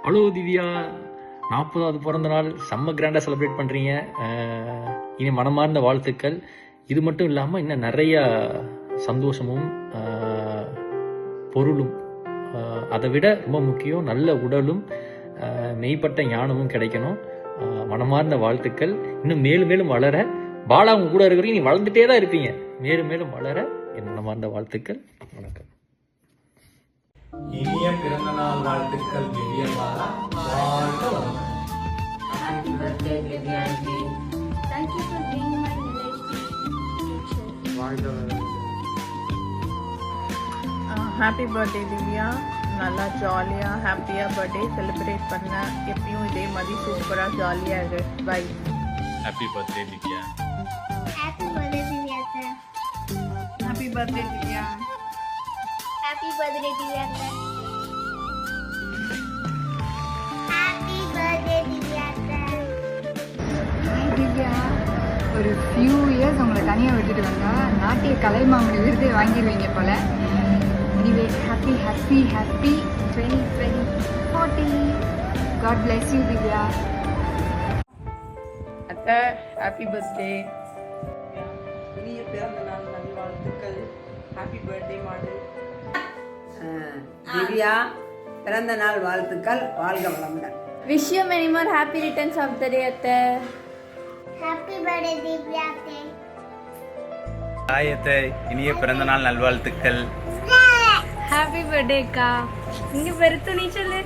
Hello Divya, 40வது பிறந்த நாள் செம்ம கிராண்டாக செலிப்ரேட் பண்ணுறீங்க. இனி மனமார்ந்த வாழ்த்துக்கள். இது மட்டும் இல்லாமல் இன்னும் நிறையா சந்தோஷமும் பொருளும், அதை விட ரொம்ப முக்கியம் நல்ல உடலும் மெய்ப்பட்ட ஞானமும் கிடைக்கணும். மனமார்ந்த வாழ்த்துக்கள். இன்னும் மேலும் மேலும் வளர, பாலா அவங்க கூட இருக்கிறீங்க, நீ வளர்ந்துட்டே தான் இருப்பீங்க. மேலும் மேலும் வளர என் மனமார்ந்த வாழ்த்துக்கள். வணக்கம். இனிய பிறந்த நாள் வாழ்த்துக்கள் திவ்யா பாலா. வாழ்க வளமுடன். Happy birthday Divyanji. Thank you for being my relative teacher. வாழ்க வளமுடன். Happy birthday Divya. நல்லா ஜாலியாக ஹாப்பியாக பர்த்டே செலிப்ரேட் பண்ண. எப்பயும் இதே மாதிரி சூப்பராக ஜாலியாக இரு. Bye. Happy birthday Divya. Happy birthday Divya. Happy birthday Divya. Happy birthday Divya. Happy birthday Divya. Divya, ஒரு ஃபியூ இயர்ஸ் உங்களை தனியாக விட்டுட்டு வந்தா நாட்டிய கலைமாமணி விருது வாங்கிடுவீங்க போல. Anyway happy happy happy 2040. God bless you Divya. அத்தை ஹாப்பி பர்த்டே. இனிய பிறந்த நாள் நல்வாழ்த்துக்கள். ஹாப்பி பர்த்டே மாடு. திவ்யா பிறந்த நாள் வாழ்த்துக்கள். வாழ்க வளமுடன். Wish you many more happy returns of the day, அத்தை. Happy birthday Divya. ஹாய் அத்தை, இனிய பிறந்த நாள் நல்வாழ்த்துக்கள். Happy birthday அக்கா. இங்க பெருத்து நீ சொல்லு.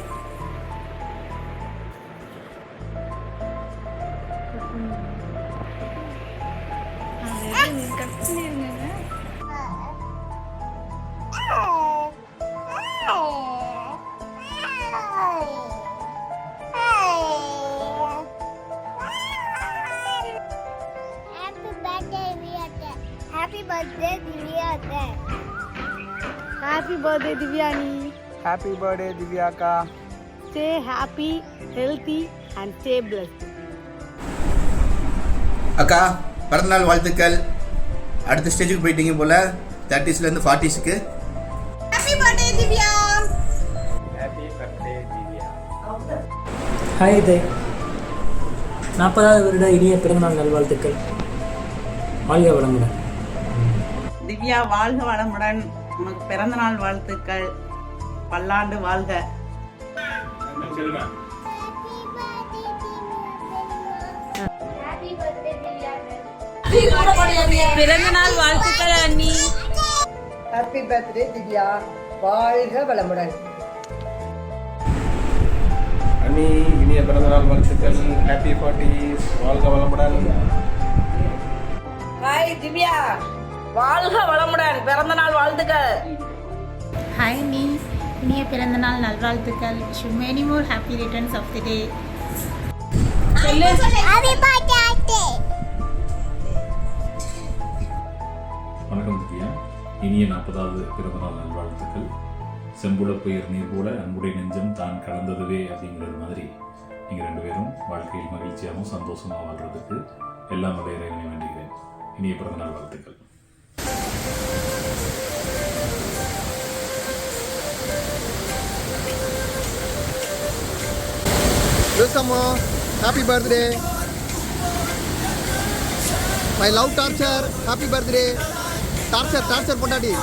Happy birthday Divya. Happy birthday Divyani. Happy birthday Divya அக்கா. Stay happy, healthy and stay blessed. அக்கா பிறந்தநாள் வாழ்த்துக்கள். அடுத்த ஸ்டேஜுக்கு போயிட்டீங்க போல், 30ஸ்லேருந்து 40ஸ்க்கு. Happy birthday Divya. Happy birthday Divya. Hi இதே, 40வது வருட இனிய பிறந்தநாள் நல்வாழ்த்துக்கள். வாழ்க வளமுடன். திவ்யா வாழ்க வளமுடன். உனக்கு பிறந்த நாள் வாழ்த்துக்கள். பல்லாண்டு வாழ்க. Happy birthday Divya. பிறந்த நாள் வாழ்த்துக்கள் அண்ணி. Happy birthday Divya. வாழ்க வளமுடன். அண்ணி இனிய பிறந்த நாள் வாழ்த்துக்கள். Happy 40s. வாழ்க வளமுடன். ஹாய் திவ்யா வாழ்க வளமுடன். பிறந்த நாள் வாழ்த்துக்கள். Hi நீ, இனிய பிறந்த நாள் நல்வாழ்த்துக்கள். Wish you many more happy returns of the day. Happy birthday. வணக்கம் திவ்யா, இனிய 40வது பிறந்தநாள் நல்வாழ்த்துக்கள். செம்புலப்பெயர் நீர் போல அன்புடைய நெஞ்சம் தான் கலந்ததுவே அப்படிங்கிறது மாதிரி நீங்கள் 2 பேரும் வாழ்க்கையில் மகிழ்ச்சியாகவும் சந்தோஷமாக வாழ்றதுக்கு எல்லாம் வல்ல இறைவனை வேண்டுகிறேன். இனிய பிறந்தநாள் வாழ்த்துக்கள். Happy birthday my love torture. Happy birthday torture பொண்டாட்டி.